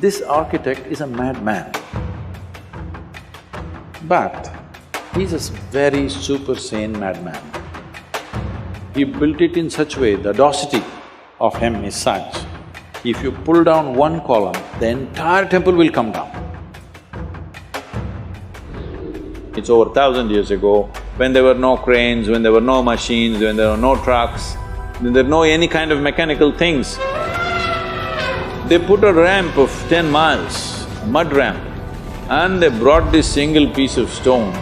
This architect is a madman, but he's a very super sane madman. He built it in such a way, the audacity of him is such, if you pull down one column, the entire temple will come down. It's over 1,000 years ago, when there were no cranes, when there were no machines, when there were no trucks, when there were no any kind of mechanical things. They put a ramp of 10 miles, a mud ramp, and they brought this single piece of stone,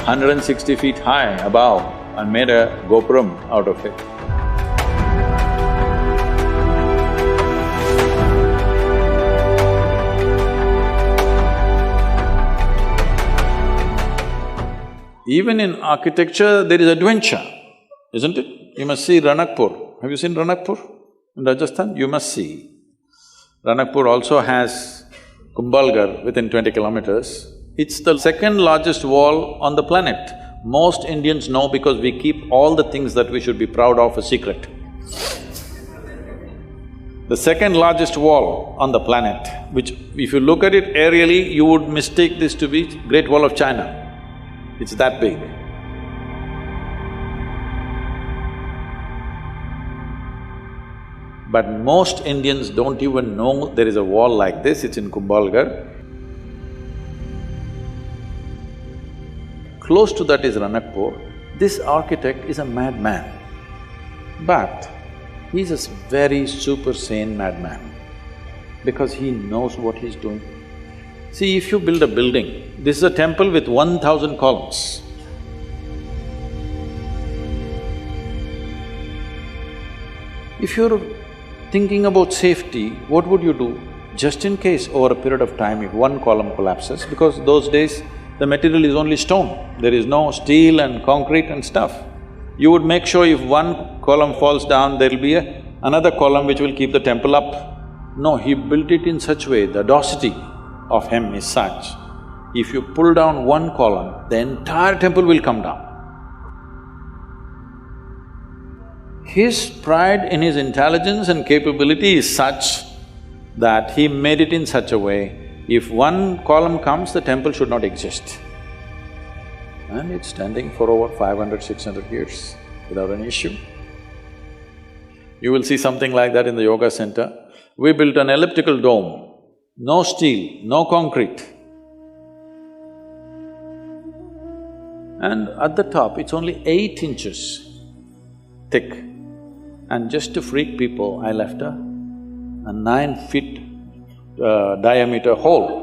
160 feet high above, and made a gopuram out of it. Even in architecture, there is adventure, isn't it? You must see Ranakpur. Have you seen Ranakpur in Rajasthan? You must see. Ranakpur also has Kumbhalgarh within 20 kilometers. It's the second largest wall on the planet. Most Indians know because we keep all the things that we should be proud of a secret. The second largest wall on the planet, which if you look at it aerially, you would mistake this to be Great Wall of China. It's that big. But most Indians don't even know there is a wall like this, it's in Kumbhalgarh. Close to that is Ranakpur. This architect is a madman, but he's a very super sane madman because he knows what he's doing. See, if you build a building, this is a temple with 1,000 columns. If you're thinking about safety, what would you do? Just in case over a period of time if one column collapses, because those days the material is only stone, there is no steel and concrete and stuff. You would make sure if one column falls down, there'll be another column which will keep the temple up. No, he built it in such a way, the audacity of him is such, if you pull down one column, the entire temple will come down. His pride in his intelligence and capability is such that he made it in such a way, if one column comes, the temple should not exist. And it's standing for over 500, 600 years without an issue. You will see something like that in the yoga center. We built an elliptical dome, no steel, no concrete. And at the top, it's only 8 inches thick. And just to freak people, I left a 9 feet diameter hole.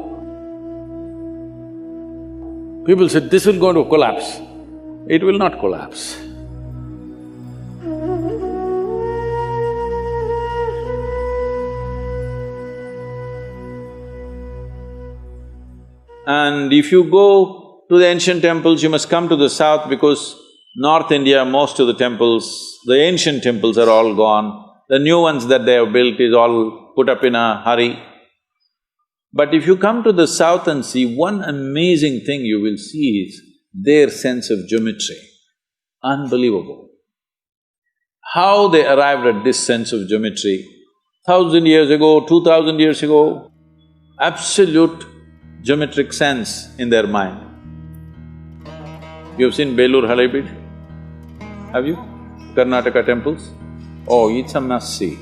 People said, this will go to collapse. It will not collapse. And if you go to the ancient temples, you must come to the south because North India, most of the temples, the ancient temples are all gone. The new ones that they have built is all put up in a hurry. But if you come to the south and see, one amazing thing you will see is their sense of geometry. Unbelievable. How they arrived at this sense of geometry, 1,000 years ago, 2,000 years ago, absolute geometric sense in their mind. You've seen Belur Halebeedu? Have you? Karnataka temples? Oh, it's a must-see.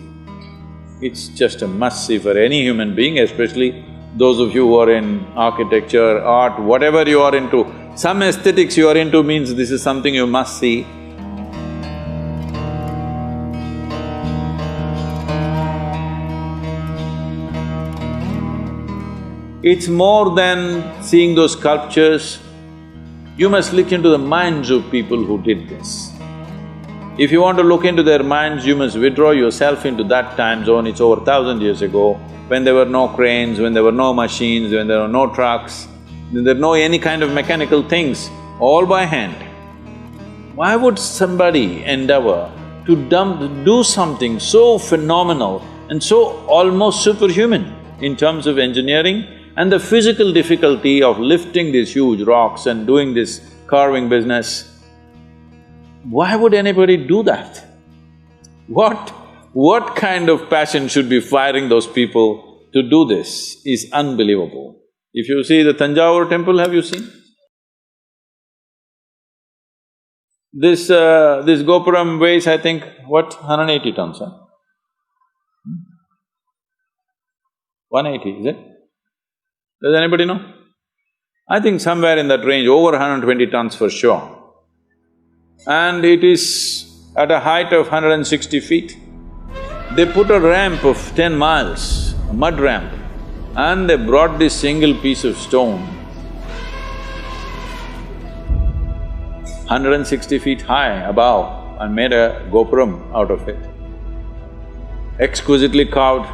It's just a must-see for any human being, especially those of you who are in architecture, art, whatever you are into. Some aesthetics you are into means this is something you must see. It's more than seeing those sculptures. You must look into the minds of people who did this. If you want to look into their minds, you must withdraw yourself into that time zone. It's over 1,000 years ago, when there were no cranes, when there were no machines, when there were no trucks, when there were no any kind of mechanical things, all by hand. Why would somebody endeavor to do something so phenomenal and so almost superhuman in terms of engineering and the physical difficulty of lifting these huge rocks and doing this carving business? Why would anybody do that? What kind of passion should be firing those people to do this is unbelievable. If you see the Tanjavur temple, have you seen? This gopuram weighs, I think, what, 180 tons, huh? 180, is it? Does anybody know? I think somewhere in that range, over 120 tons for sure. And it is at a height of 160 feet. They put a ramp of 10 miles, a mud ramp, and they brought this single piece of stone, 160 feet high above, and made a gopuram out of it. Exquisitely carved.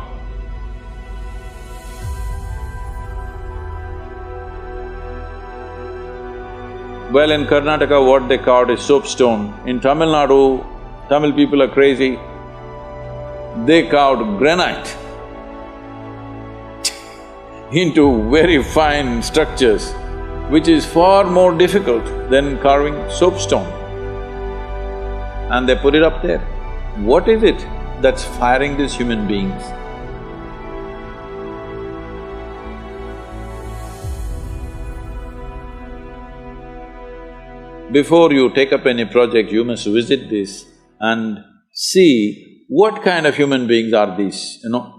Well, in Karnataka, what they carved is soapstone. In Tamil Nadu, Tamil people are crazy. They carved granite into very fine structures, which is far more difficult than carving soapstone. And they put it up there. What is it that's firing these human beings? Before you take up any project, you must visit this and see what kind of human beings are these, you know?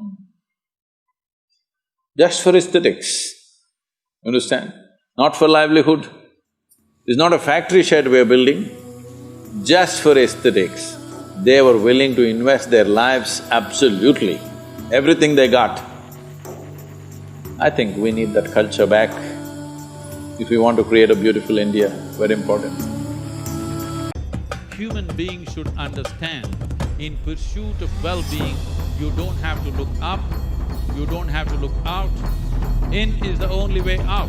Just for aesthetics, understand? Not for livelihood. It's not a factory shed we're building, just for aesthetics. They were willing to invest their lives absolutely, everything they got. I think we need that culture back if we want to create a beautiful India, very important. Human beings should understand, in pursuit of well-being, you don't have to look up, you don't have to look out. In is the only way out.